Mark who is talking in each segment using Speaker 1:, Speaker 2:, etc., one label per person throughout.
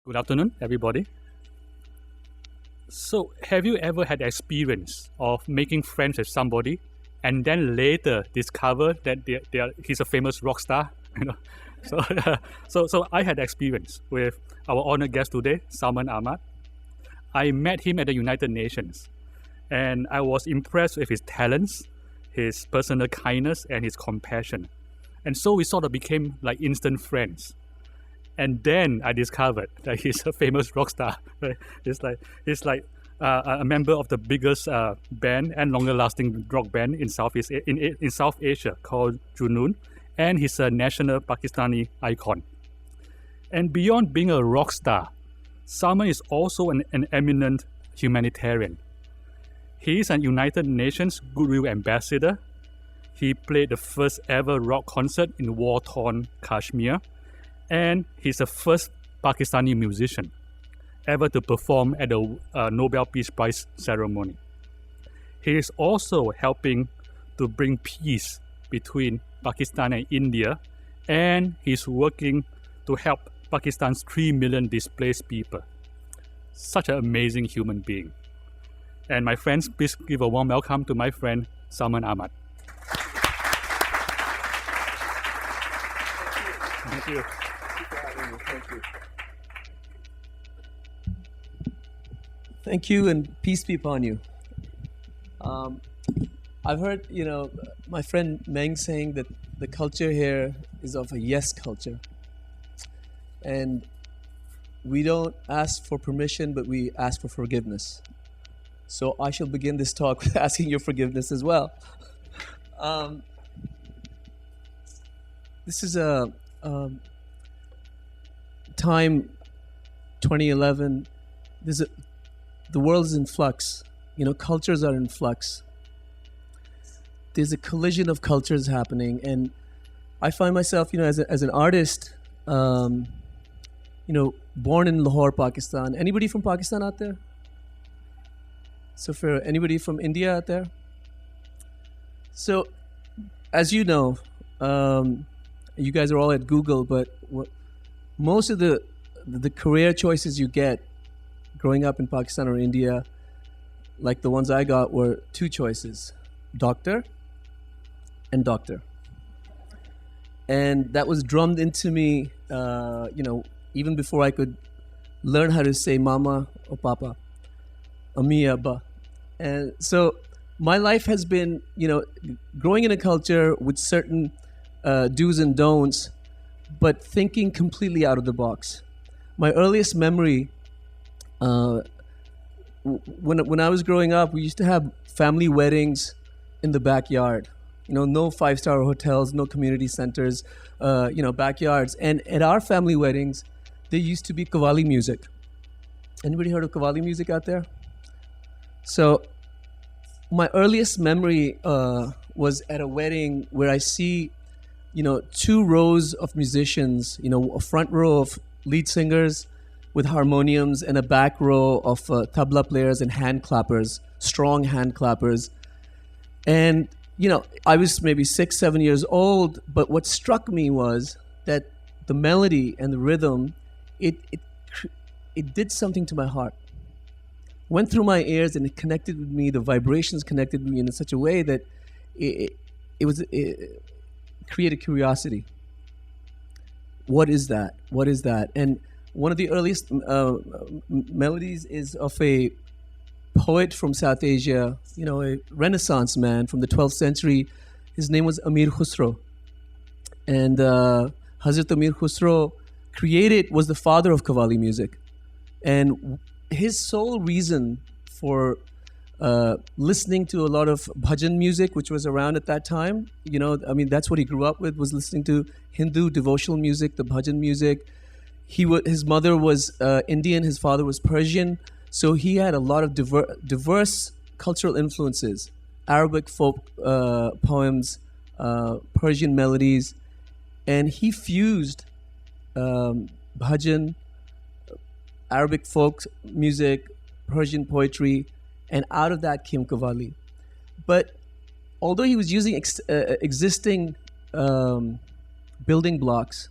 Speaker 1: Good afternoon, everybody. So, have you ever had the experience of making friends with somebody and then later discover that he's a famous rock star? You know, so, so I had experience with our honored guest today, Salman Ahmad. I met him at the United Nations, and I was impressed with his talents, his personal kindness, and his compassion. And so we sort of became like instant friends. And then I discovered that he's a famous rock star. Right? He's like a member of the biggest band and longer-lasting rock band in South Asia called Junoon, and he's a national Pakistani icon. And beyond being a rock star, Salman is also an eminent humanitarian. He is an United Nations Goodwill Ambassador. He played the first ever rock concert in war-torn Kashmir. And he's the first Pakistani musician ever to perform at the Nobel Peace Prize ceremony. He is also helping to bring peace between Pakistan and India, and he's working to help Pakistan's 3 million displaced people. Such an amazing human being. And my friends, please give a warm welcome to my friend Salman Ahmad. Thank you.
Speaker 2: Thank you, and peace be upon you. I've heard, my friend Meng saying that the culture here is of a yes culture. And we don't ask for permission, but we ask for forgiveness. So I shall begin this talk with asking your forgiveness as well. This is a time, 2011. The world is in flux. Cultures are in flux. There's a collision of cultures happening, and I find myself, as an artist, born in Lahore, Pakistan. Anybody from Pakistan out there? So for anybody from India out there? So, as you know, you guys are all at Google, but most of the career choices you get growing up in Pakistan or India, like the ones I got, were two choices: doctor and doctor. And that was drummed into me, even before I could learn how to say mama or papa, ami, abba. And so my life has been, growing in a culture with certain do's and don'ts, but thinking completely out of the box. My earliest memory, when I was growing up, we used to have family weddings in the backyard. No five-star hotels, no community centers, backyards. And at our family weddings, there used to be Qawwali music. Anybody heard of Qawwali music out there? So my earliest memory was at a wedding where I see, two rows of musicians, a front row of lead singers with harmoniums and a back row of tabla players and hand clappers, strong hand clappers. And, I was maybe 6, 7 years old, but what struck me was that the melody and the rhythm, it did something to my heart. Went through my ears and it connected with me, the vibrations connected with me in such a way that it created curiosity. What is that? What is that? And one of the earliest melodies is of a poet from South Asia, a Renaissance man from the 12th century. His name was Amir Khusro. And Hazrat Amir Khusro was the father of Qawwali music. And his sole reason for listening to a lot of bhajan music, which was around at that time, that's what he grew up with, was listening to Hindu devotional music, the bhajan music. His mother was Indian, his father was Persian, so he had a lot of diverse cultural influences: Arabic folk poems, Persian melodies, and he fused bhajan, Arabic folk music, Persian poetry, and out of that came Qawwali. But although he was using existing building blocks,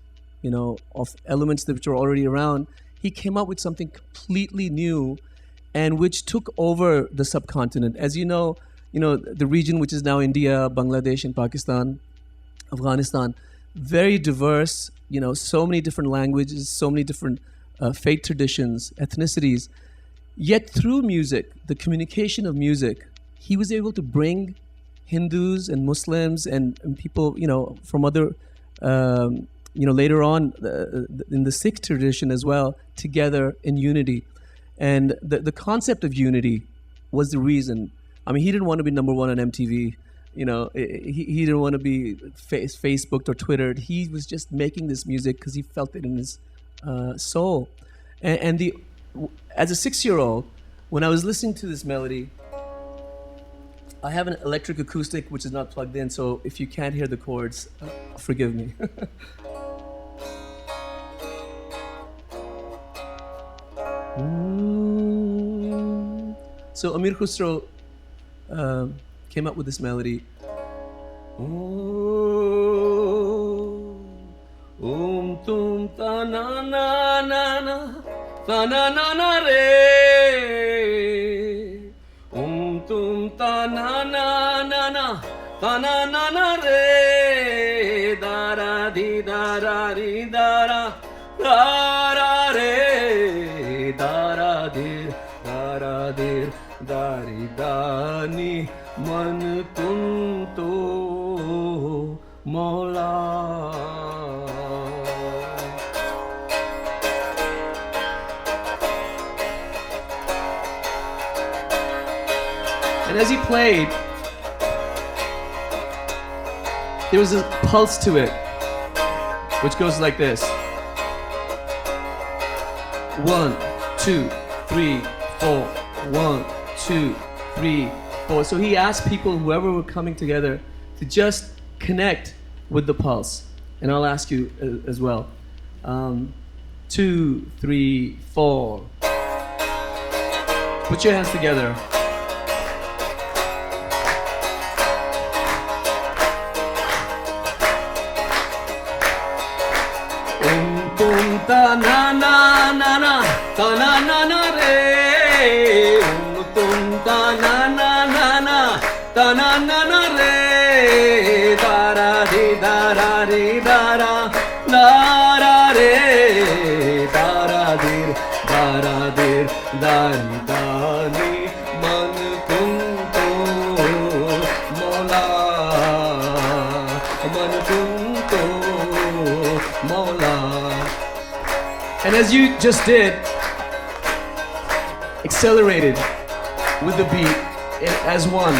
Speaker 2: of elements that were already around, he came up with something completely new, and which took over the subcontinent. As you know, the region which is now India, Bangladesh, and Pakistan, Afghanistan, very diverse. So many different languages, so many different faith traditions, ethnicities. Yet through music, the communication of music, he was able to bring Hindus and Muslims and people, from other, later on in the Sikh tradition as well, together in unity. And the concept of unity was the reason. I mean, he didn't want to be number one on MTV. He didn't want to be Facebooked or Twittered. He was just making this music because he felt it in his soul. And as a 6-year-old, when I was listening to this melody, I have an electric acoustic which is not plugged in, so if you can't hear the chords, forgive me. So Amir Khusro came up with this melody. Om tum ta na na na na ta na na na re. Om tum ta na na na na ta na na na re. Da ra di da ra ri da ra re. Da ra dir da ri da ni man tum to Mola. And as he played, there was a pulse to it, which goes like this. 1, 2, 3, 4. 1, 2, 3, 4. So he asked people, whoever were coming together, to just connect with the pulse. And I'll ask you as well. 2, 3, 4. Put your hands together. Ta na na na na ta na na na re. Tum ta na na na na ta na na na re. Da ra di da ra ri da ra re. Da ra dir da ri da ni man tum to Mola. Man tum to Mola. And as you just did, accelerated with the beat as one.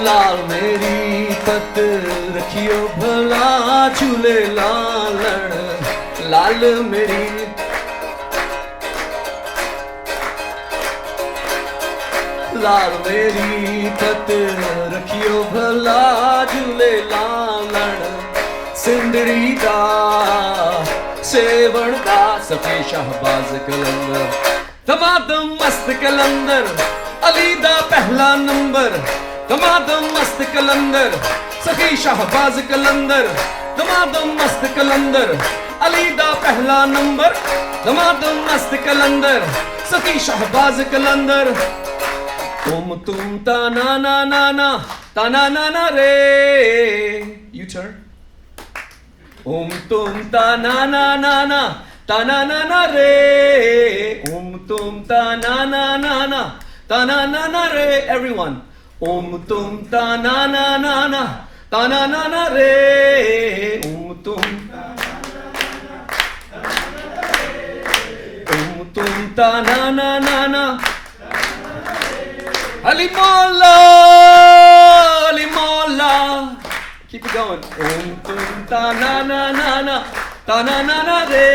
Speaker 2: लाल मेरी पत रखियो भला झूले लाल मेरी लाल मेरी पत रखियो भला झूले लालण सिंदड़ी दा सेवण दा सफे शहबाज कलंदर दमादम मस्त कलंदर अली दा पहला नंबर दमादम मस्त कलंदर सखी शहबाज कलंदर दमादम मस्त कलंदर अली दा पहला नंबर दमादम मस्त कलंदर सखी शहबाज कलंदर Om tum ta na na na na ta na na na re. You turn. Om tum ta na na na na ta na na na re. Om tum ta na na na na ta na na na re. Everyone. Om tum ta na na na na ta na na na re. Om tum ta na na na ta na na re. Om tum ta na na na na. Ali Mola, Ali Mola. Keep it going. Om tum ta na na na na ta na na na re.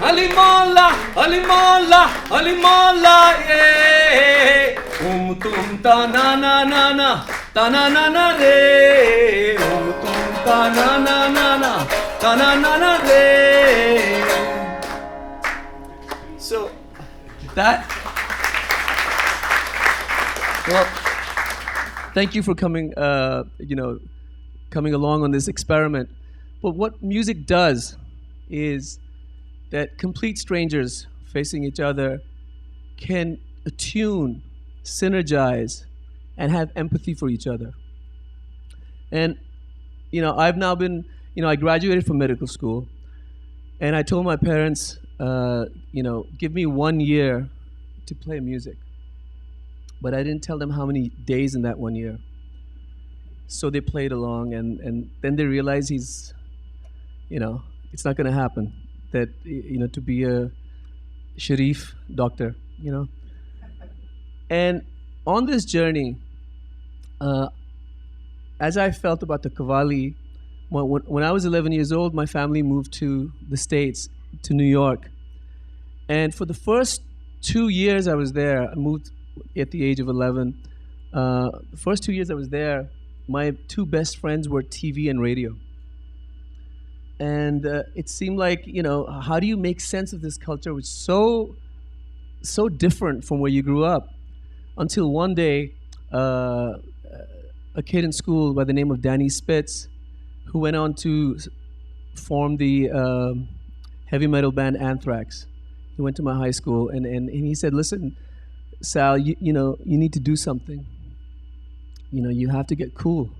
Speaker 2: Ali Mola, Ali Mola, Ali Mola, yeah. Om tum ta na na na na ta na na na re. Om tum ta na na na na ta na na na re. So, That. Well, thank you for coming. Coming along on this experiment. But what music does is that complete strangers facing each other can attune, synergize, and have empathy for each other. And, I've now been, I graduated from medical school, and I told my parents, give me 1 year to play music. But I didn't tell them how many days in that 1 year. So they played along, and then they realized it's not going to happen. That, to be a Sharif doctor, And on this journey, as I felt about the Qawwali, when I was 11 years old, my family moved to the States, to New York. And for the first 2 years I was there, I moved at the age of 11. The first 2 years I was there, my two best friends were TV and radio. And it seemed like, how do you make sense of this culture which is so different from where you grew up? Until one day, a kid in school by the name of Danny Spitz, who went on to form the heavy metal band Anthrax. He went to my high school, and he said, listen, Sal, you need to do something. You have to get cool.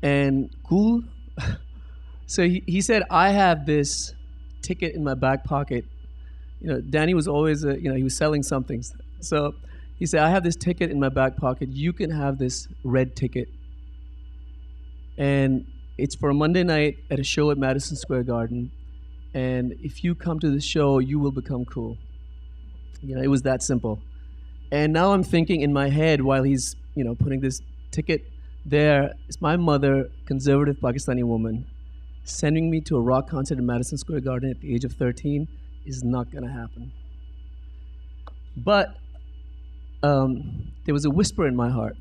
Speaker 2: And cool? So he said, I have this ticket in my back pocket. Danny was always, he was selling something. So he said, I have this ticket in my back pocket. You can have this red ticket. And it's for a Monday night at a show at Madison Square Garden. And if you come to the show, you will become cool. It was that simple. And now I'm thinking in my head while he's, putting this ticket there, is my mother, conservative Pakistani woman, sending me to a rock concert in Madison Square Garden at the age of 13 is not going to happen. But there was a whisper in my heart.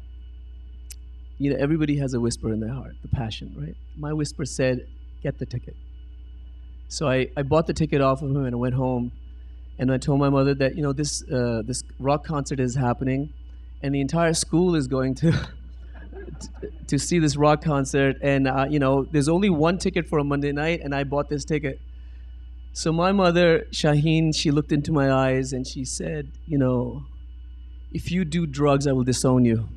Speaker 2: Everybody has a whisper in their heart, the passion, right? My whisper said, get the ticket. So I bought the ticket off of him and I went home. And I told my mother that, this rock concert is happening and the entire school is going to see this rock concert. And, there's only one ticket for a Monday night and I bought this ticket. So my mother, Shaheen, she looked into my eyes and she said, if you do drugs, I will disown you.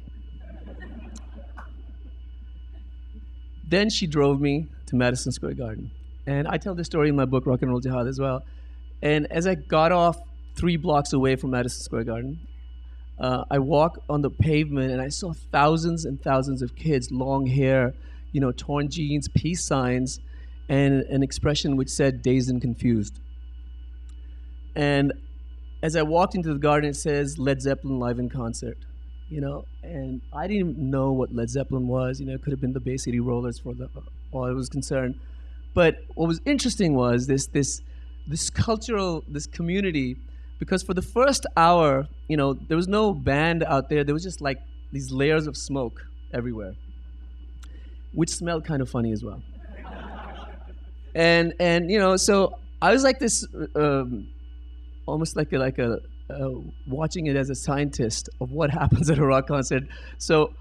Speaker 2: Then she drove me to Madison Square Garden. And I tell this story in my book, Roll Jihad, as well. And as I got off 3 blocks away from Madison Square Garden, I walked on the pavement and I saw thousands and thousands of kids, long hair, torn jeans, peace signs, and an expression which said dazed and confused. And as I walked into the garden, it says Led Zeppelin live in concert, and I didn't even know what Led Zeppelin was. It could have been the Bay City Rollers for all I was concerned. But what was interesting was this cultural, this community, because for the first hour, there was no band out there. There was just like these layers of smoke everywhere, which smelled kind of funny as well. And so I was like this, almost like a watching it as a scientist of what happens at a rock concert. So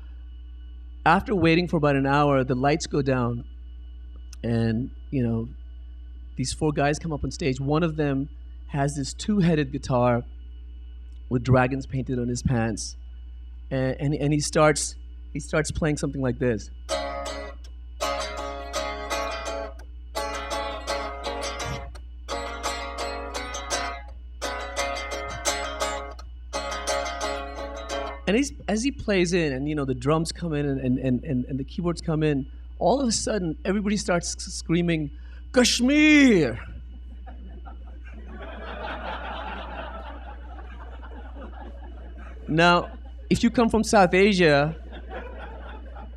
Speaker 2: after waiting for about an hour, the lights go down, and these 4 guys come up on stage. One of them has this 2-headed guitar with dragons painted on his pants, and he starts playing something like this. And as he plays in, and the drums come in and the keyboards come in, all of a sudden everybody starts screaming, Kashmir! Now, if you come from South Asia,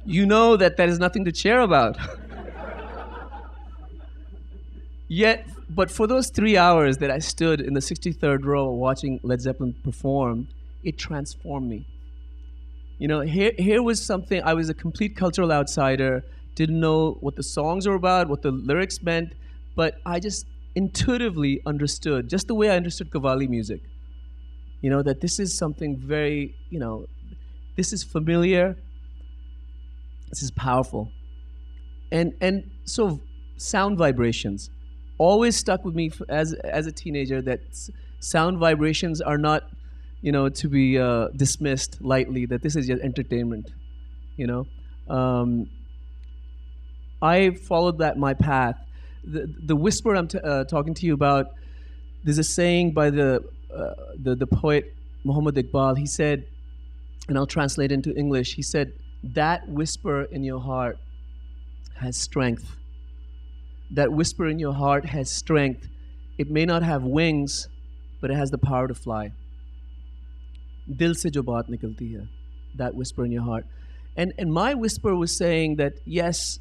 Speaker 2: you know that is nothing to cheer about. But for those 3 hours that I stood in the 63rd row watching Led Zeppelin perform, it transformed me. Here was something, I was a complete cultural outsider, didn't know what the songs were about, what the lyrics meant, but I just intuitively understood, just the way I understood Qawwali music, that this is something very, this is familiar, this is powerful. And so sound vibrations always stuck with me as a teenager, that sound vibrations are not, to be dismissed lightly, that this is just entertainment, I followed my path. The whisper I'm talking to you about, there's a saying by the poet Muhammad Iqbal. He said, and I'll translate into English, he said, that whisper in your heart has strength. That whisper in your heart has strength. It may not have wings, but it has the power to fly. Dil se jo baat nikalti hai, that whisper in your heart. And my whisper was saying that, yes,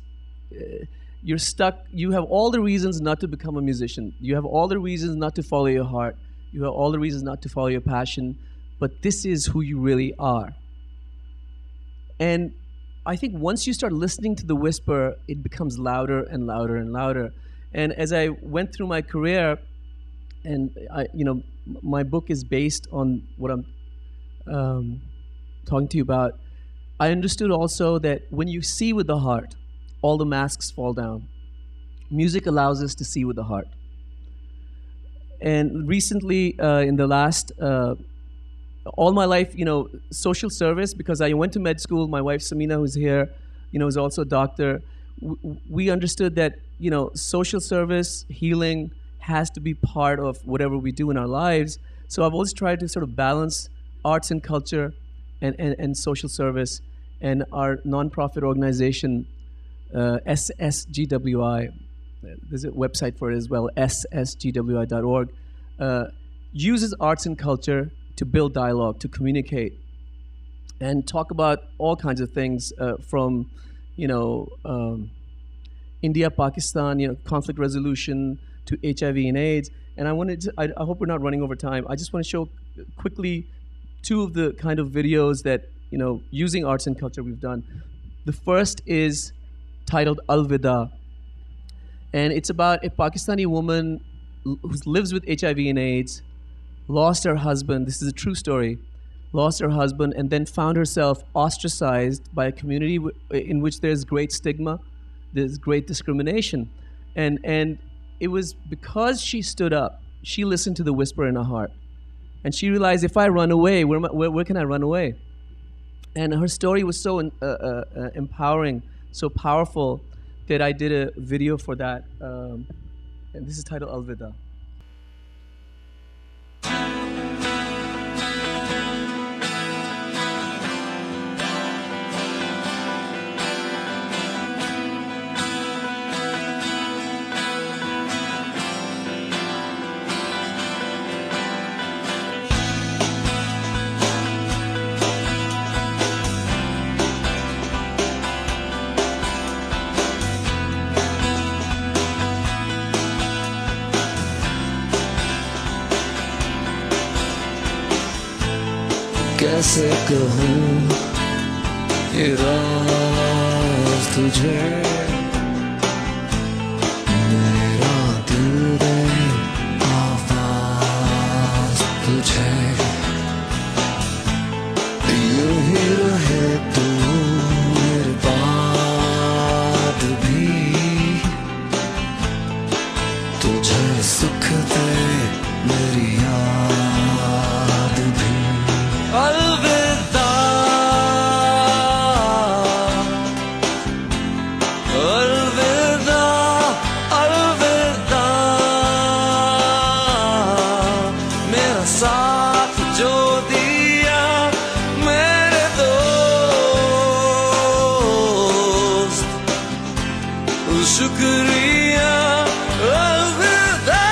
Speaker 2: you're stuck. You have all the reasons not to become a musician. You have all the reasons not to follow your heart. You have all the reasons not to follow your passion. But this is who you really are. And I think once you start listening to the whisper, it becomes louder and louder and louder. And as I went through my career, and my book is based on what I'm talking to you about, I understood also that when you see with the heart, all the masks fall down. Music allows us to see with the heart. And recently, in the last, all my life, social service, because I went to med school, my wife Samina, who's here, is also a doctor. We understood that, social service, healing has to be part of whatever we do in our lives. So I've always tried to sort of balance arts and culture and social service. And our nonprofit organization, SSGWI, there's a website for it as well, ssgwi.org, uses arts and culture to build dialogue, to communicate, and talk about all kinds of things from, India, Pakistan, conflict resolution, to HIV and AIDS. And I hope we're not running over time. I just want to show quickly two of the kind of videos that, using arts and culture we've done. The first is titled Al-Vida. And it's about a Pakistani woman who lives with HIV and AIDS, lost her husband. This is a true story. Lost her husband and then found herself ostracized by a community in which there's great stigma, there's great discrimination. And it was because she stood up, she listened to the whisper in her heart. And she realized, if I run away, where can I run away? And her story was so empowering, so powerful, that I did a video for that. And this is titled Al-Vida.
Speaker 3: कैसे कहूँ ये राज तुझे मेरा दिल दे आवाज तुझे यूं ही रहे तू मेरे बाद भी तुझे सुख दे मेरी याद भी अलविदा अलविदा अलविदा मेरा साथ जो दिया मेरे दोस्त शुक्रिया अलविदा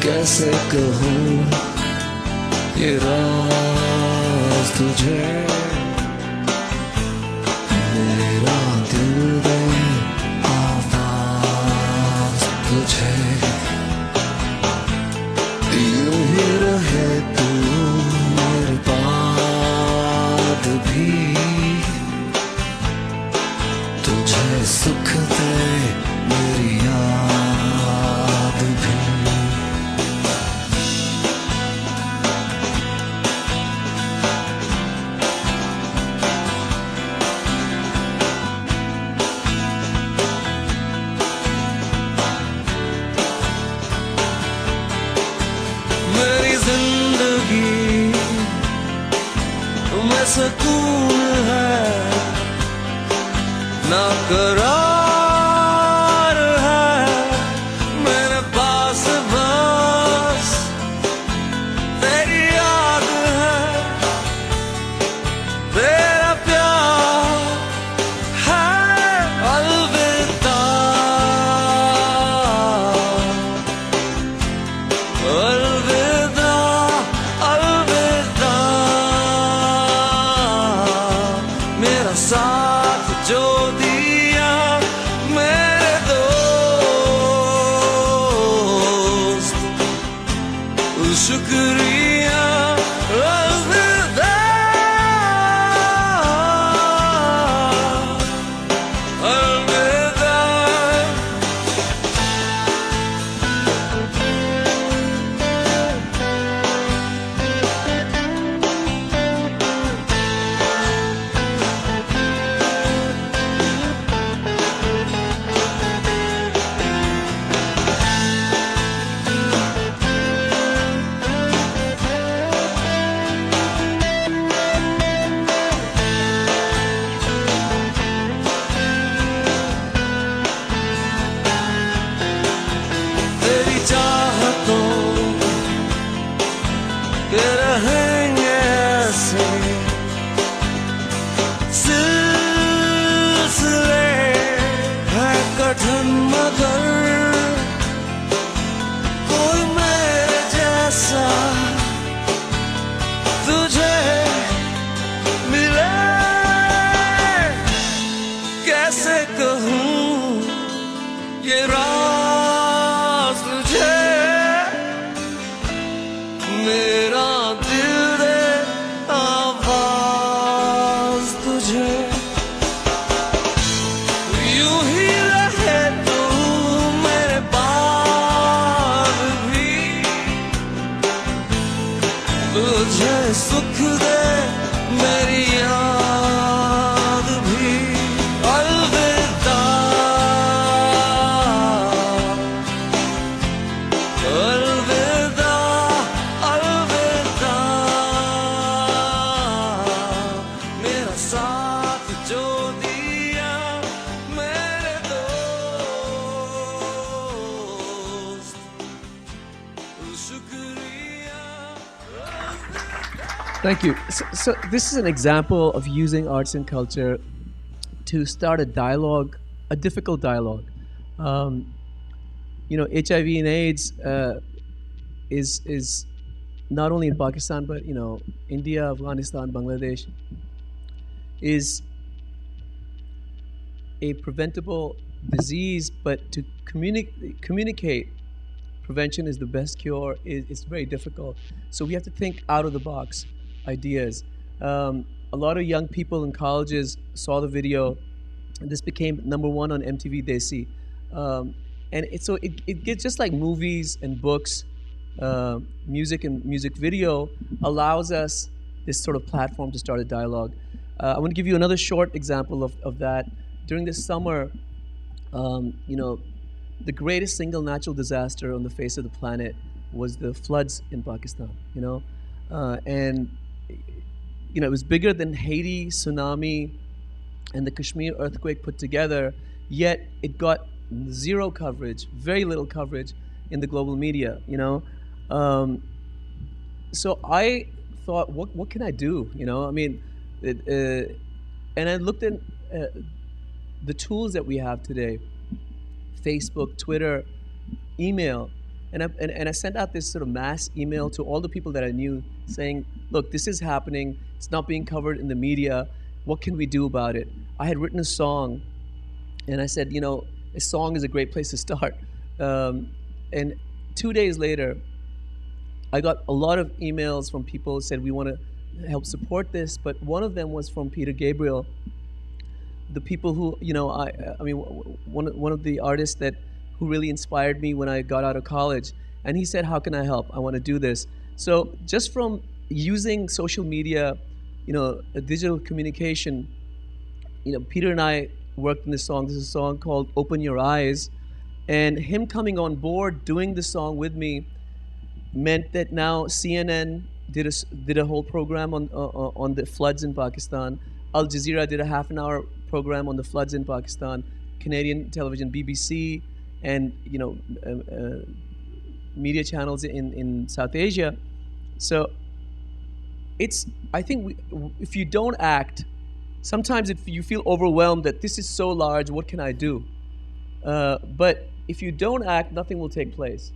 Speaker 3: कैसे कहूँ ये राज तुझे मेरा दिल दे आवाज तुझे यूं ही रहे तू मेरे बाद भी तुझे सुख दे मेरी याद भी मेरी जिंदगी में सुकून है ना करार है मेरे पास बस तेरी याद है तेरा प्यार है अलविदा अलविदा अलविदा मेरा साथ जो दिया मेरे दोस्त शुक्रिया अलविदा अलविदा तेरी चाहतों के रहेंगे ऐसे सिलसिले है कठिन मगर कोई मेरे जैसा तुझे मिले कैसे कहूँ ये राज तुझे मेरा दिल दे आवाज तुझे यूं ही रहे तू मेरे बाद भी तुझे सुख दे मेरी याद भी अलविदा अलविदा अलविदा मेरा साथ जो दिया मेरे दोस्त शुक्रिया
Speaker 2: Thank you. So this is an example of using arts and culture to start a dialogue, a difficult dialogue. HIV and AIDS is not only in Pakistan but India, Afghanistan, Bangladesh is a preventable disease, but to communicate prevention is the best cure. It's very difficult. So we have to think out of the box ideas. A lot of young people in colleges saw the video, and this became #1 on MTV Desi. And it gets just like movies and books, music and music video allows us this sort of platform to start a dialogue. I want to give you another short example of that. During this summer, the greatest single natural disaster on the face of the planet was the floods in Pakistan. And it was bigger than Haiti, tsunami, and the Kashmir earthquake put together. Yet it got zero coverage, very little coverage in the global media. So I thought, what can I do? And I looked at the tools that we have today: Facebook, Twitter, email, and I sent out this sort of mass email to all the people that I knew, saying, "Look, this is happening. It's not being covered in the media. What can we do about it?" I had written a song, and I said, a song is a great place to start. And 2 days later, I got a lot of emails from people who said, we want helped support this, but one of them was from Peter Gabriel. The people who, I mean, one of the artists that who really inspired me when I got out of college. And he said, "How can I help? I want to do this." So just from using social media, digital communication, Peter and I worked in this song. This is a song called "Open Your Eyes," and him coming on board doing the song with me meant that now CNN did a whole program on the floods in Pakistan. Al Jazeera did a half-an-hour program on the floods in Pakistan. Canadian television, BBC, and media channels in South Asia. So I think if you don't act, sometimes if you feel overwhelmed that this is so large, what can I do? But if you don't act, nothing will take place.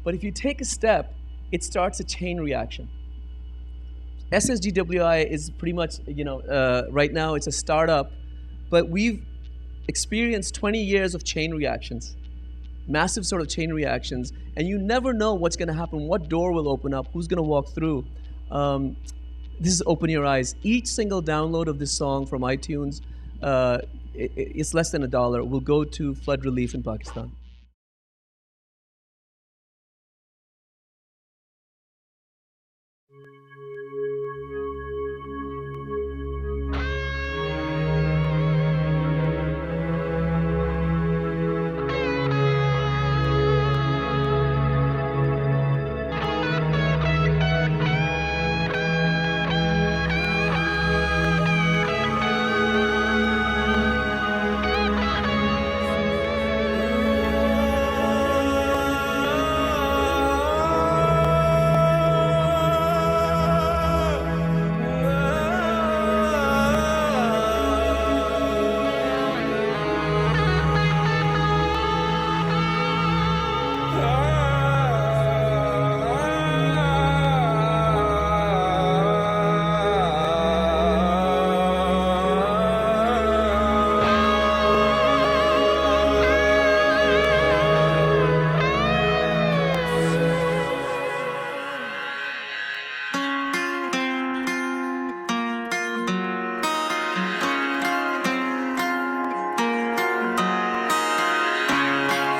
Speaker 2: But if you take a step, it starts a chain reaction. SSGWI is pretty much, right now it's a startup, but we've experienced 20 years of chain reactions, massive sort of chain reactions, and you never know what's going to happen, what door will open up, who's going to walk through. This is Open Your Eyes. Each single download of this song from iTunes, it's less than $1, will go to flood relief in Pakistan.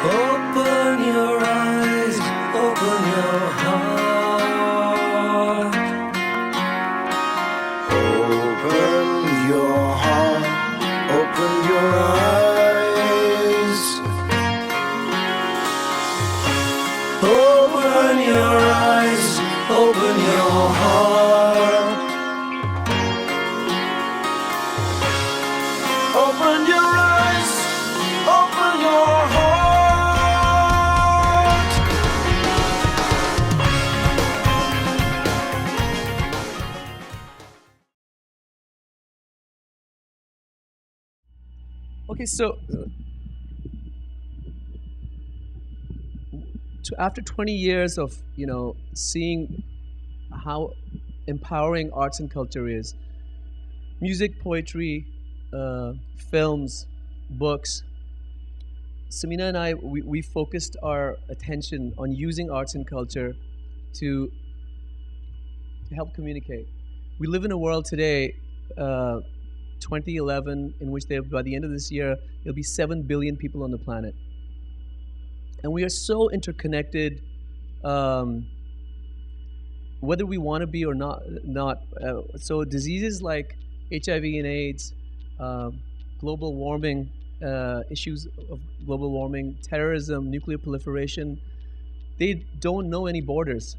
Speaker 3: Open your eyes, open your heart. Open your heart, open your eyes. Open your eyes, open your heart. Open your eyes, open your heart.
Speaker 2: Okay, so after 20 years of seeing how empowering arts and culture is, music, poetry, films, books, Samina and I, we focused our attention on using arts and culture to help communicate. We live in a world today, 2011, in which by the end of this year, there'll be 7 billion people on the planet. And we are so interconnected, whether we want to be or not. So diseases like HIV and AIDS, global warming, issues of global warming, terrorism, nuclear proliferation, they don't know any borders.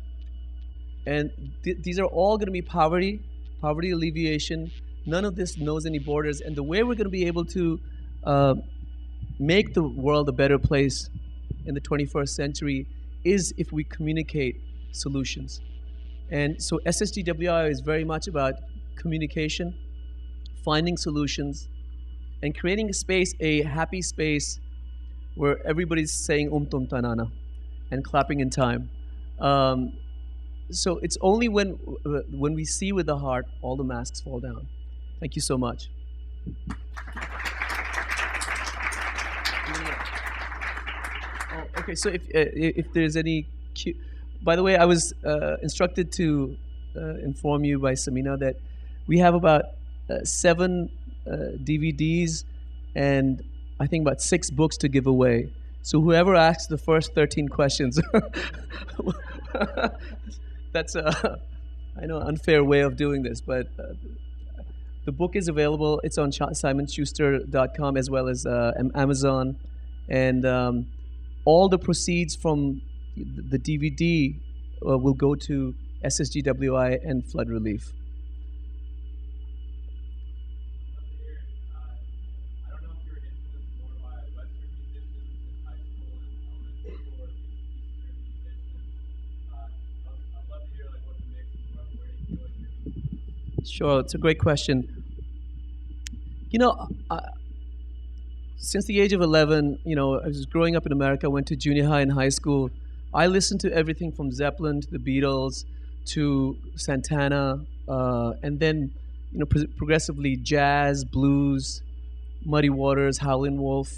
Speaker 2: And these are all going to be poverty alleviation. None of this knows any borders. And the way we're going to be able to make the world a better place in the 21st century is if we communicate solutions. And so SSGWI is very much about communication, finding solutions, and creating a space, a happy space, where everybody's saying tum tanana and clapping in time. So it's only when we see with the heart, all the masks fall down. Thank you so much. Okay, so if there's any by the way, I was instructed to inform you by Samina that we have about 7 DVDs and I think about 6 books to give away. So whoever asks the first 13 questions, that's a I know unfair way of doing this, but the book is available. It's on simonschuster.com as well as Amazon, and all the proceeds from the DVD will go to SSGWI and flood relief. Sure, it's a great question. You know, since the age of 11, you know, I was growing up in America, went to junior high and high school. I listened to everything from Zeppelin to the Beatles to Santana, and then, you know, progressively jazz, blues, Muddy Waters, Howlin' Wolf,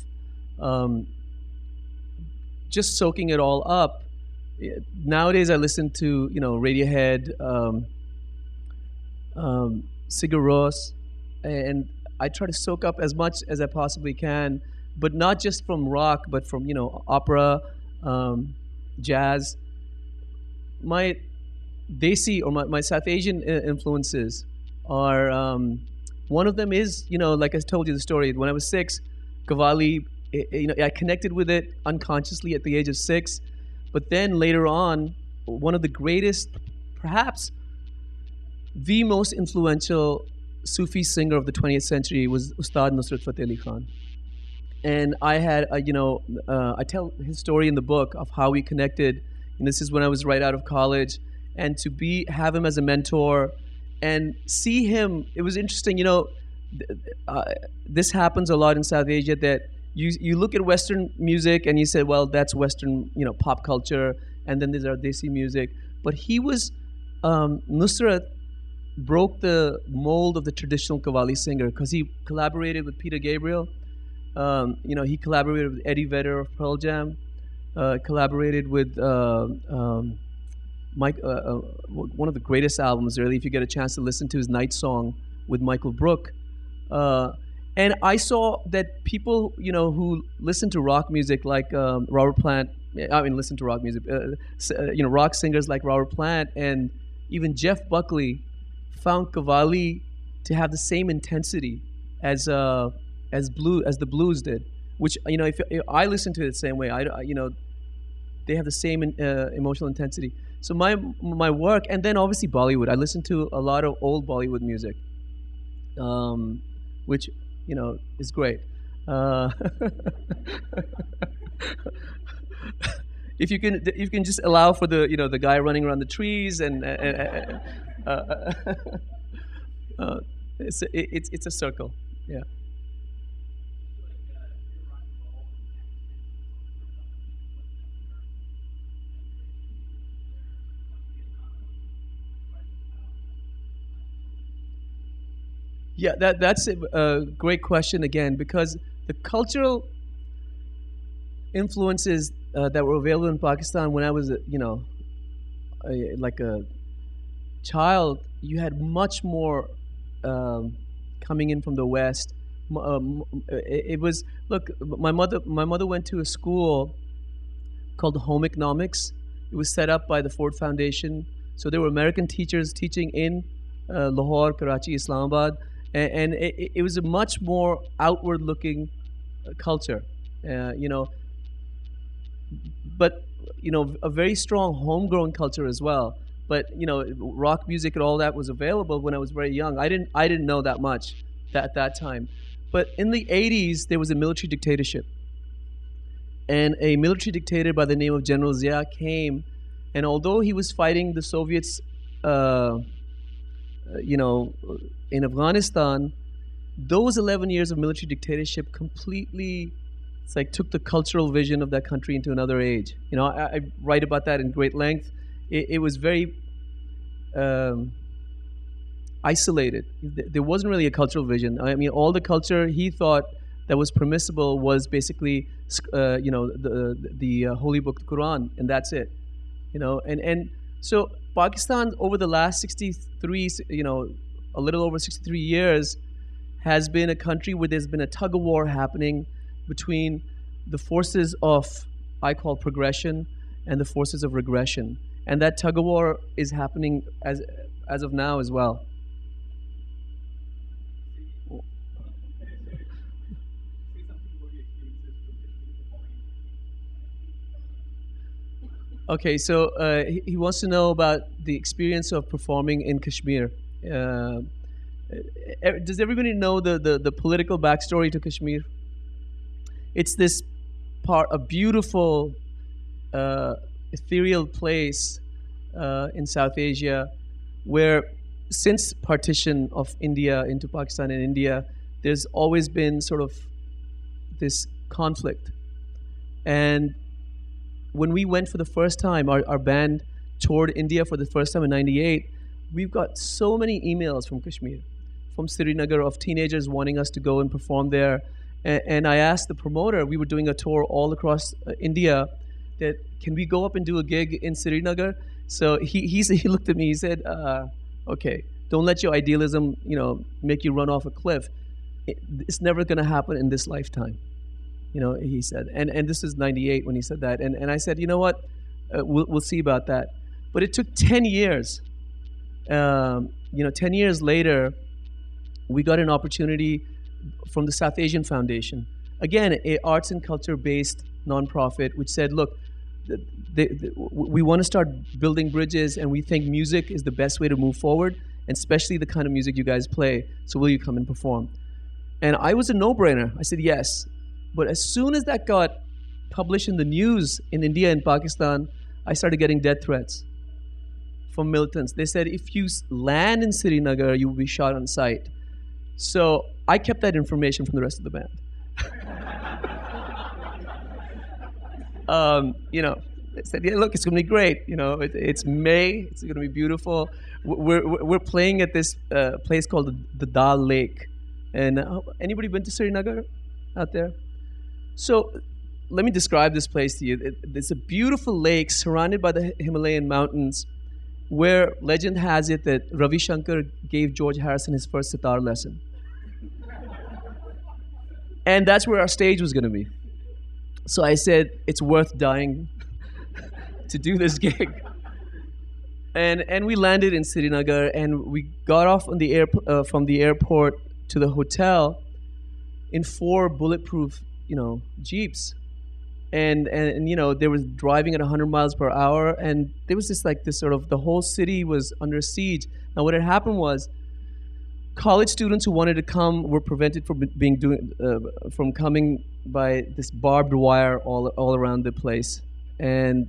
Speaker 2: just soaking it all up. Nowadays, I listen to, you know, Radiohead, Sigur Rós, and I try to soak up as much as I possibly can, but not just from rock, but from, you know, opera, jazz. My Desi or my South Asian influences are, one of them is, you know, like I told you the story, when I was 6, Qawwali, you know, I connected with it unconsciously at the age of 6, but then later on, one of the greatest, perhaps the most influential Sufi singer of the 20th century was Ustad Nusrat Fateh Ali Khan. And I had, you know, I tell his story in the book of how we connected. And this is when I was right out of college. And to have him as a mentor and see him, it was interesting, you know, this happens a lot in South Asia that you look at Western music and you say, well, that's Western, you know, pop culture. And then there's our Desi music. But he was, Nusrat broke the mold of the traditional Qawwali singer because he collaborated with Peter Gabriel. You know, he collaborated with Eddie Vedder of Pearl Jam. Collaborated with Mike. One of the greatest albums, really, if you get a chance to listen to his Night Song with Michael Brook. And I saw that people, you know, who listen to rock music like Robert Plant. I mean, listen to rock music. You know, rock singers like Robert Plant and even Jeff Buckley found Qawwali to have the same intensity as the blues did, which, you know, if I listen to it the same way, you know, they have the same emotional intensity. So my work, and then obviously Bollywood. I listen to a lot of old Bollywood music, which, you know, is great. If you can just allow for the, you know, the guy running around the trees and it's a circle, yeah. Yeah, that's a great question again, because the cultural influences that were available in Pakistan when I was, you know, like a child, you had much more coming in from the West. It was, look, my mother went to a school called Home Economics. It was set up by the Ford Foundation. So there were American teachers teaching in Lahore, Karachi, Islamabad, and it was a much more outward-looking culture, you know. But, you know, a very strong homegrown culture as well. But, you know, rock music and all that was available when I was very young. I didn't know that much at that time. But in the 80s, there was a military dictatorship. And a military dictator by the name of General Zia came, and although he was fighting the Soviets, you know, in Afghanistan, those 11 years of military dictatorship completely, it's like, took the cultural vision of that country into another age. You know, I write about that in great length. It was very isolated. There wasn't really a cultural vision. I mean, all the culture he thought that was permissible was basically, you know, the holy book, the Quran, and that's it. You know, and So Pakistan, over the last 63, a little over 63 years, has been a country where there's been a tug of war happening between the forces of, I call, progression and the forces of regression. And that tug of war is happening as of now as well. Okay, so he wants to know about the experience of performing in Kashmir. Does everybody know the political backstory to Kashmir? It's this a beautiful, ethereal place in South Asia where, since partition of India into Pakistan and India, there's always been sort of this conflict. And when we went for the first time, our band toured India for the first time in '98, we've got so many emails from Kashmir, from Srinagar, of teenagers wanting us to go and perform there. And I asked the promoter, we were doing a tour all across India, that can we go up and do a gig in Srinagar? So he looked at me, he said, okay, don't let your idealism, make you run off a cliff. It's never going to happen in this lifetime. He said, and this is '98 when he said that, and I said, you know what, we'll see about that. But it took 10 years. 10 years later, we got an opportunity from the South Asian Foundation, again, a arts and culture based nonprofit, which said, look, we want to start building bridges, and we think music is the best way to move forward, and especially the kind of music you guys play. So will you come and perform? And I was a no-brainer. I said yes. But as soon as that got published in the news in India and Pakistan, I started getting death threats from militants. They said, if you land in Srinagar, you will be shot on sight. So I kept that information from the rest of the band. They said, yeah, look, it's going to be great. It's May. It's going to be beautiful. We're playing at this place called the Dal Lake. And anybody been to Srinagar out there? So let me describe this place to you. It's a beautiful lake surrounded by the Himalayan mountains, where legend has it that Ravi Shankar gave George Harrison his first sitar lesson. And that's where our stage was going to be. So I said, it's worth dying to do this gig. And we landed in Srinagar, and we got off on the from the airport to the hotel in 4 bulletproof jeeps, and they were driving at 100 miles per hour, and there was this sort of, the whole city was under siege. Now what had happened was, college students who wanted to come were prevented from coming by this barbed wire all around the place, and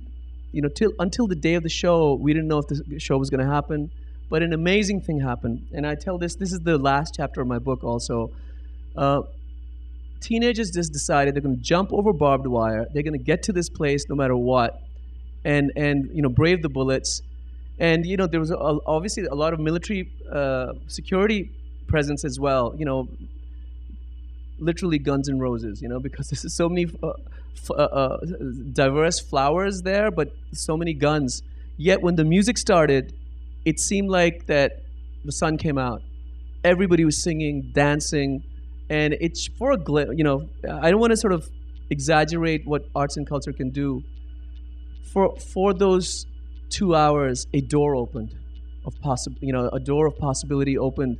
Speaker 2: until the day of the show, we didn't know if the show was going to happen. But an amazing thing happened, and I tell this is the last chapter of my book also. Teenagers just decided they're going to jump over barbed wire. They're going to get to this place no matter what, and brave the bullets. And there was obviously a lot of military security presence as well. Literally Guns N' Roses. Because there's so many diverse flowers there, but so many guns. Yet when the music started, it seemed like that the sun came out. Everybody was singing, dancing. And it's for a glimpse, I don't want to sort of exaggerate what arts and culture can do. For those 2 hours, a door opened a door of possibility opened.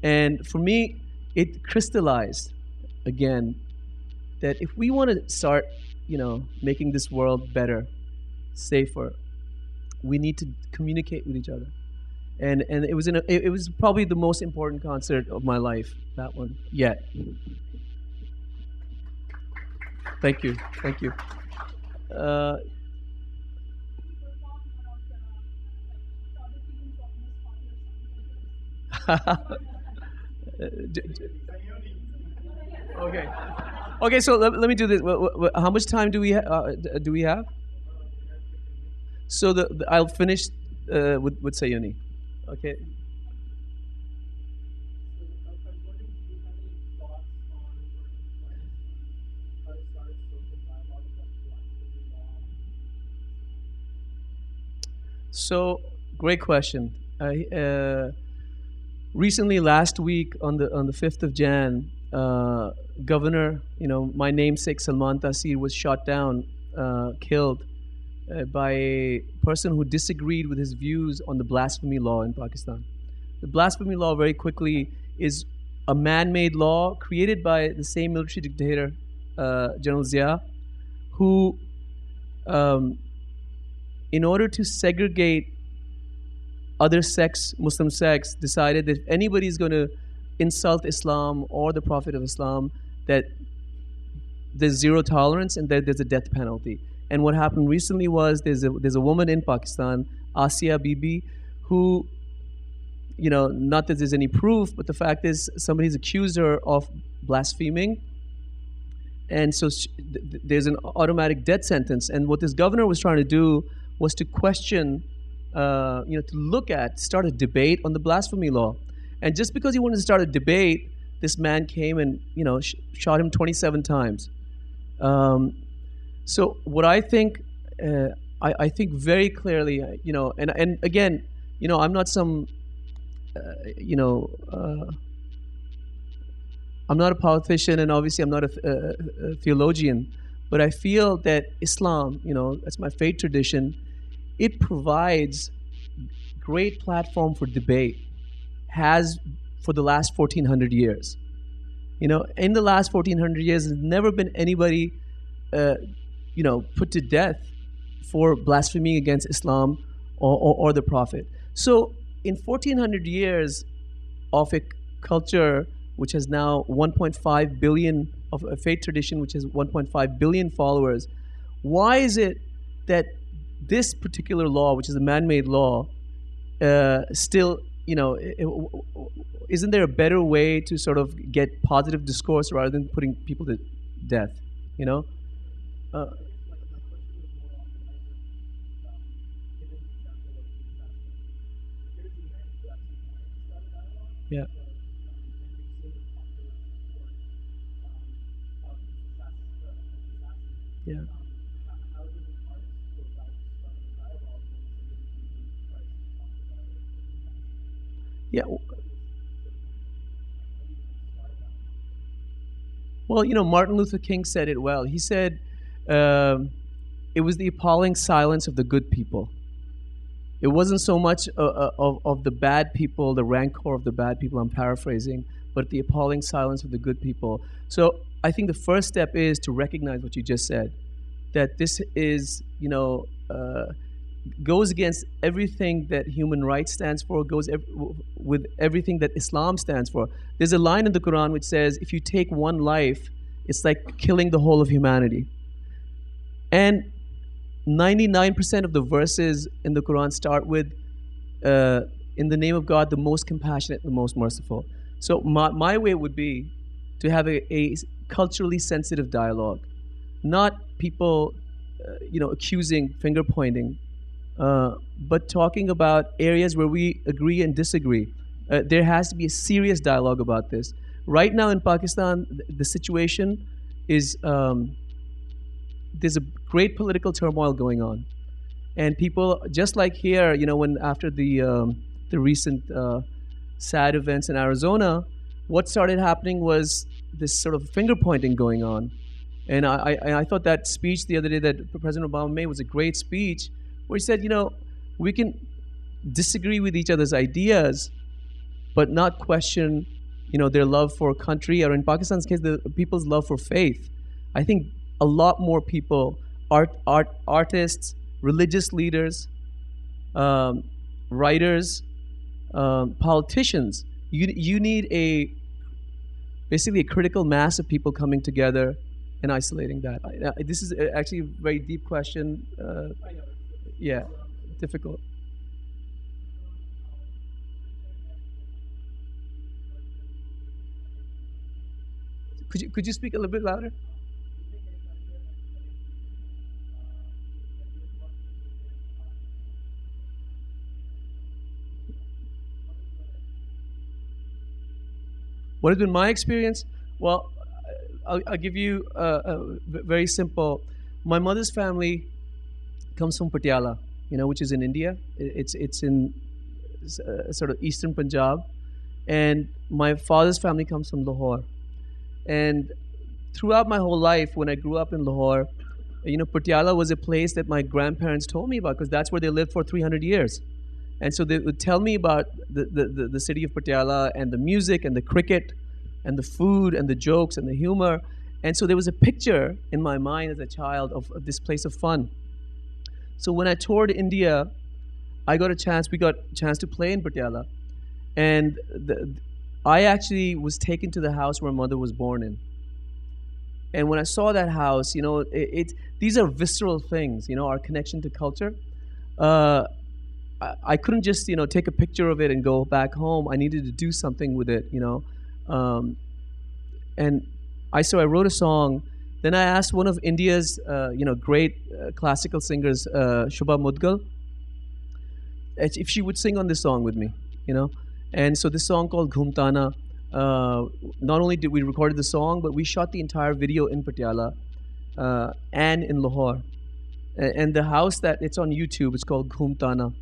Speaker 2: And for me, it crystallized again that if we want to start, making this world better, safer, we need to communicate with each other. And it was probably the most important concert of my life, that one, yet. Thank you. Okay, so let me do this. How much time do we have? So I'll finish with Sayuni. Okay. So, great question. Recently, last week on the 5th of Jan, Governor, my namesake Salman Taseer was shot down, killed by a person who disagreed with his views on the blasphemy law in Pakistan. The blasphemy law, very quickly, is a man-made law created by the same military dictator, General Zia, who, in order to segregate other sects, Muslim sects, decided that if anybody is going to insult Islam or the Prophet of Islam, that there's zero tolerance and that there's a death penalty. And what happened recently was there's a woman in Pakistan, Asia Bibi, who, not that there's any proof, but the fact is somebody's accused her of blaspheming. And so there's an automatic death sentence. And what this governor was trying to do was to question, to look at, start a debate on the blasphemy law. And just because he wanted to start a debate, this man came and, shot him 27 times. So what I think, I think very clearly, and again, I'm not some, I'm not a politician, and obviously I'm not a theologian, but I feel that Islam, that's my faith tradition, it provides great platform for debate, has for the last 1400 years. In the last 1400 years, there's never been anybody, put to death for blaspheming against Islam or the Prophet. So in 1400 years of a culture which has now 1.5 billion, of a faith tradition which has 1.5 billion followers, why is it that this particular law, which is a man-made law, still, isn't there a better way to sort of get positive discourse rather than putting people to death? Yeah. Yeah. Yeah. Well, Martin Luther King said it well. He said, it was the appalling silence of the good people. It wasn't so much of the bad people, the rancor of the bad people, I'm paraphrasing, but the appalling silence of the good people. So I think the first step is to recognize what you just said, that this is, goes against everything that human rights stands for, goes with everything that Islam stands for. There's a line in the Quran which says, if you take one life, it's like killing the whole of humanity. And 99% of the verses in the Quran start with, in the name of God, the most compassionate, the most merciful. So my way would be to have a culturally sensitive dialogue, not people, accusing, finger pointing, but talking about areas where we agree and disagree. There has to be a serious dialogue about this. Right now in Pakistan, the situation is, there's a great political turmoil going on. And people, just like here, when after the recent sad events in Arizona, what started happening was this sort of finger pointing going on. And I thought that speech the other day that President Obama made was a great speech, where he said, we can disagree with each other's ideas, but not question, their love for country, or in Pakistan's case, the people's love for faith. I think a lot more people, artists, religious leaders, writers, politicians, you need basically a critical mass of people coming together and isolating that. This is actually a very deep question. Yeah, difficult. Could you speak a little bit louder? What has been my experience? Well, I'll give you very simple. My mother's family comes from Patiala, which is in India. It's in sort of eastern Punjab, and my father's family comes from Lahore. And throughout my whole life, when I grew up in Lahore, Patiala was a place that my grandparents told me about because that's where they lived for 300 years. And so they would tell me about the city of Patiala and the music and the cricket and the food and the jokes and the humor. And so there was a picture in my mind as a child of this place of fun. So when I toured India, we got a chance to play in Patiala. And I actually was taken to the house where my mother was born in. And when I saw that house, these are visceral things, our connection to culture. I couldn't just, take a picture of it and go back home. I needed to do something with it, and I wrote a song. Then I asked one of India's, great classical singers, Shubha Mudgal, if she would sing on this song with me, And so this song called Ghumtana, not only did we record the song, but we shot the entire video in Patiala and in Lahore. And the house it's on YouTube, it's called Ghumtana.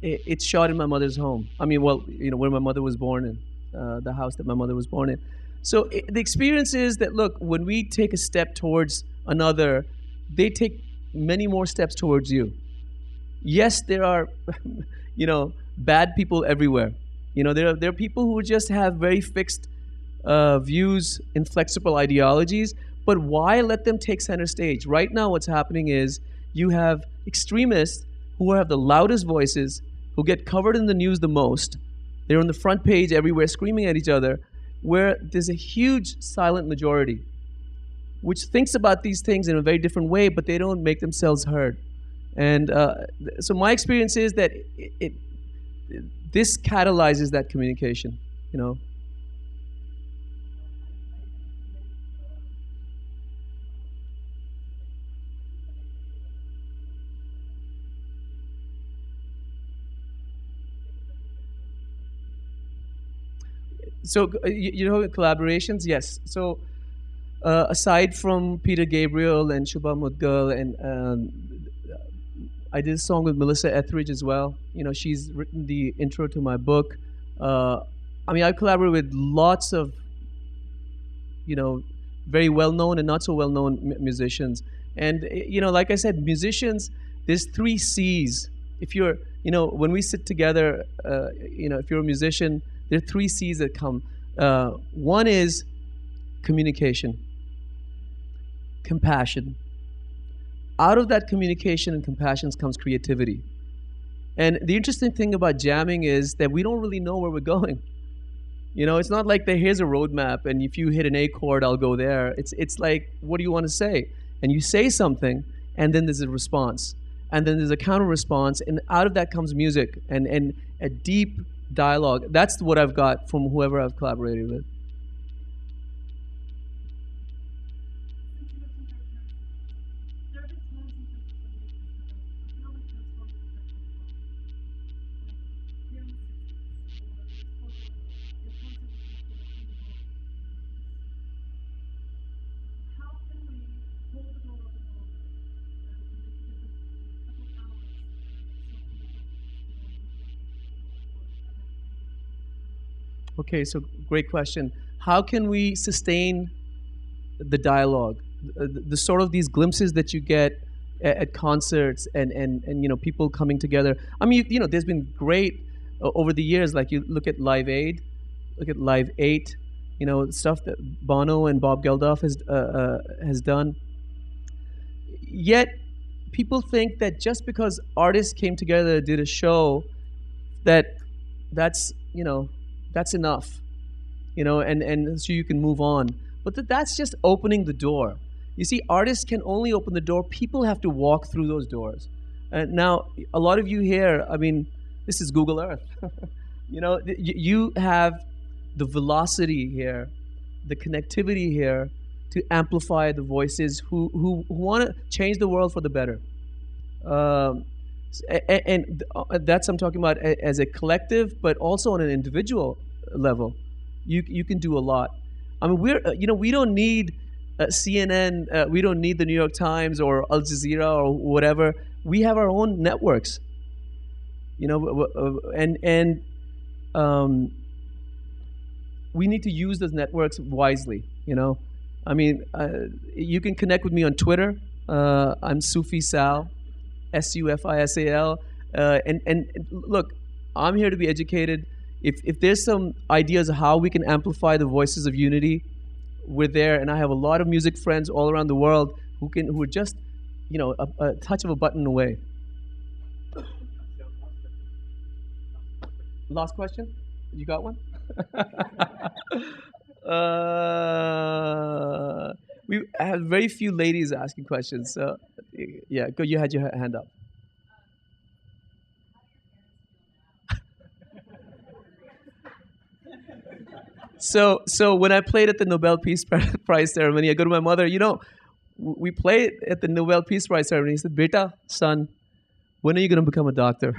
Speaker 2: It's shot in my mother's home. Where my mother was born in, the house that my mother was born in. So the experience is that, look, when we take a step towards another, they take many more steps towards you. Yes, there are, bad people everywhere. There are people who just have very fixed views, inflexible ideologies, but why let them take center stage? Right now what's happening is you have extremists who have the loudest voices, who get covered in the news the most. They're on the front page everywhere screaming at each other, where there's a huge silent majority which thinks about these things in a very different way, but they don't make themselves heard. And so my experience is that this catalyzes that communication, So, collaborations, yes. So, aside from Peter Gabriel and Shubha Mudgal, and I did a song with Melissa Etheridge as well. She's written the intro to my book. I collaborate with lots of, very well-known and not so well-known musicians. And, like I said, musicians, there's 3 C's. If you're, when we sit together, if you're a musician, there are 3 C's that come. One is communication, compassion. Out of that communication and compassion comes creativity. And the interesting thing about jamming is that we don't really know where we're going. It's not like here's a roadmap, and if you hit an A chord, I'll go there. It's like, what do you want to say? And you say something, and then there's a response. And then there's a counter response, and out of that comes music and a deep dialogue. That's what I've got from whoever I've collaborated with. Okay, so great question. How can we sustain the dialogue, the sort of these glimpses that you get at concerts and people coming together? There's been great over the years. Like you look at Live Aid, look at Live 8, stuff that Bono and Bob Geldof has done. Yet people think that just because artists came together, did a show, that's enough, and so you can move on. But that's just opening the door. You see, artists can only open the door. People have to walk through those doors. Now, a lot of you here, this is Google Earth. You have the velocity here, the connectivity here to amplify the voices who want to change the world for the better. And that's I'm talking about as a collective, but also on an individual level. You can do a lot. We don't need CNN, we don't need the New York Times or Al Jazeera or whatever. we have our own networks, you know, and we need to use those networks wisely, you know. I mean, you can connect with me on Twitter. I'm Sufi Sal, Sufisal. And look, I'm here to be educated. If there's some ideas of how we can amplify the voices of unity, we're there. And I have a lot of music friends all around the world who are just, you know, a touch of a button away. Last question? You got one? We have very few ladies asking questions. So, yeah, go. You had your hand up. So when I played at the Nobel Peace Prize ceremony, I go to my mother. You know, we played at the Nobel Peace Prize ceremony. He said, "Beta, son, when are you going to become a doctor?"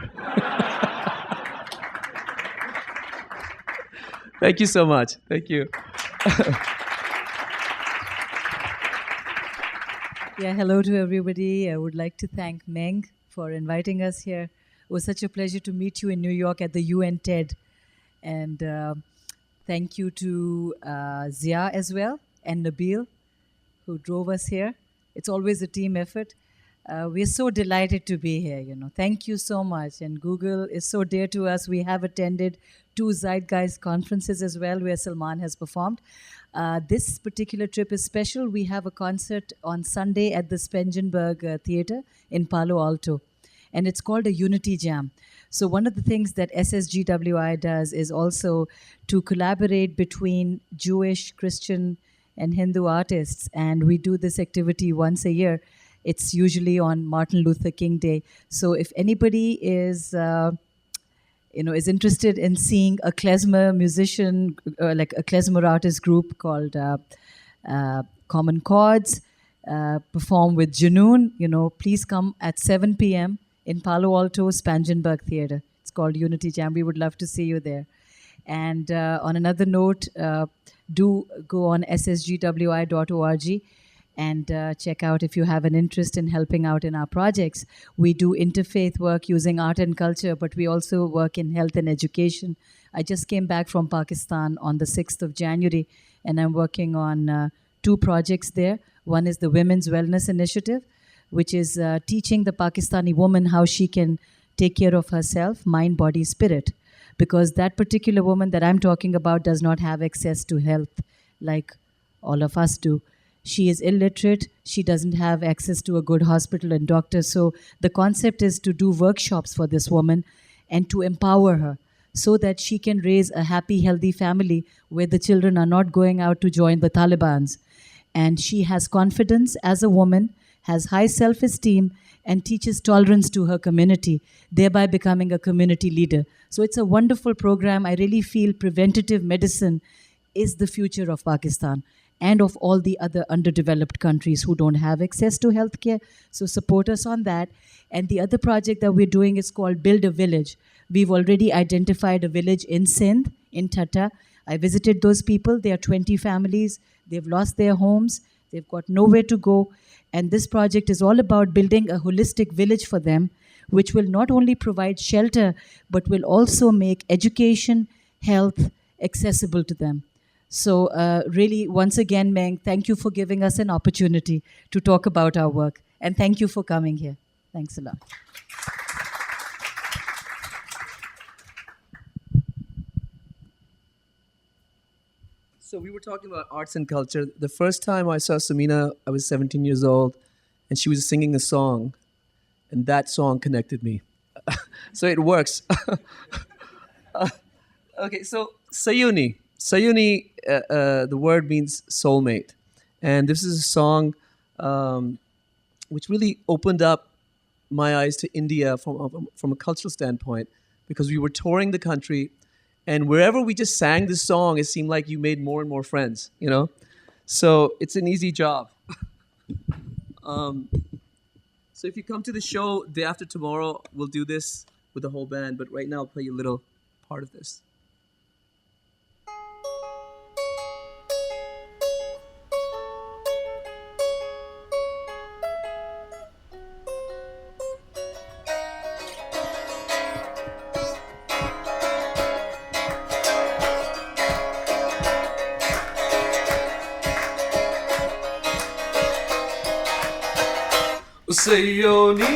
Speaker 2: Thank you so much. Thank you.
Speaker 4: Yeah, hello to everybody. I would like to thank Meng for inviting us here. It was such a pleasure to meet you in New York at the UN TED. And thank you to Zia as well and Nabil, who drove us here. It's always a team effort. We're so delighted to be here, you know. Thank you so much. And Google is so dear to us. We have attended 2 Zeitgeist conferences as well, where Salman has performed. This particular trip is special. We have a concert on Sunday at the Spengenberg Theater in Palo Alto. And it's called a Unity Jam. So one of the things that SSGWI does is also to collaborate between Jewish, Christian, and Hindu artists. And we do this activity once a year. It's usually on Martin Luther King Day. So if anybody is, is interested in seeing a klezmer musician, like a klezmer artist group called Common Chords, perform with Junoon, you know, please come at 7 p.m. in Palo Alto Spangenberg Theater. It's called Unity Jam. We would love to see you there. And on another note, do go on ssgwi.org and check out if you have an interest in helping out in our projects. We do interfaith work using art and culture, but we also work in health and education. I just came back from Pakistan on the 6th of January, and I'm working on 2 projects there. One is the Women's Wellness Initiative, which is teaching the Pakistani woman how she can take care of herself, mind, body, spirit. Because that particular woman that I'm talking about does not have access to health like all of us do. She is illiterate. She doesn't have access to a good hospital and doctor. So the concept is to do workshops for this woman and to empower her so that she can raise a happy, healthy family where the children are not going out to join the Talibans. And she has confidence as a woman, has high self-esteem, and teaches tolerance to her community, thereby becoming a community leader. So it's a wonderful program. I really feel preventative medicine is the future of Pakistan and of all the other underdeveloped countries who don't have access to healthcare. So support us on that. And the other project that we're doing is called Build a Village. We've already identified a village in Sindh, in Tata. I visited those people. There are 20 families. They've lost their homes. They've got nowhere to go. And this project is all about building a holistic village for them, which will not only provide shelter, but will also make education, health accessible to them. So really, once again, Meng, thank you for giving us an opportunity to talk about our work. And thank you for coming here. Thanks a lot.
Speaker 2: So we were talking about arts and culture. The first time I saw Samina, I was 17 years old, and she was singing a song, and that song connected me. So it works. Okay, so Sayuni. Sayuni, the word means soulmate. And this is a song which really opened up my eyes to India from a cultural standpoint, because we were touring the country, and wherever we just sang this song, it seemed like you made more and more friends, you know? So it's an easy job. So if you come to the show day after tomorrow, we'll do this with the whole band, but right now I'll play you a little part of this. Sayoni,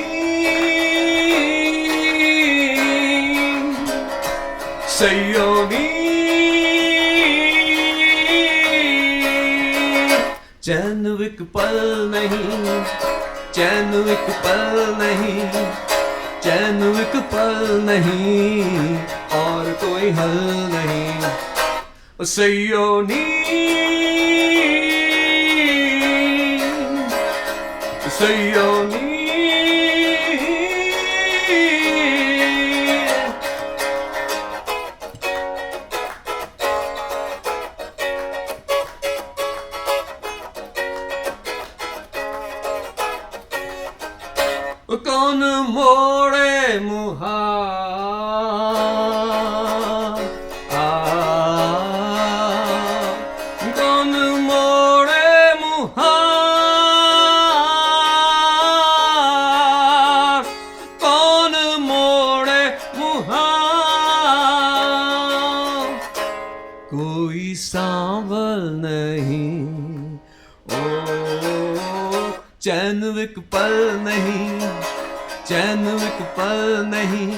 Speaker 2: Sayoni, चैन एक पल नहीं, चैन एक पल नहीं, चैन एक पल नहीं, और कोई हल नहीं. Sayoni, Sayoni. कौन मोड़े मुहार, कौन मोड़े मुहार, कौन मोड़े मुहार, कोई सांवल नहीं, ओ चैन एक पल नहीं, चैन एक पल नहीं,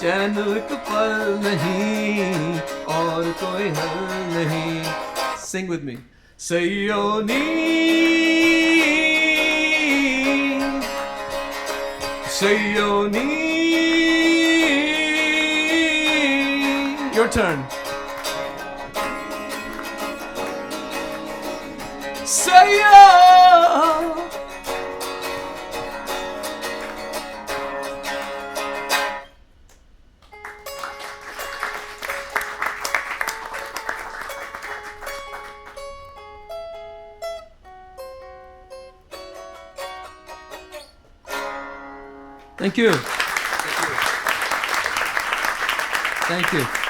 Speaker 2: चैन एक पल नहीं, और कोई हल नहीं. Sing with me. Sayoni, Sayoni. Your turn. Sawyers. Thank you. Thank you.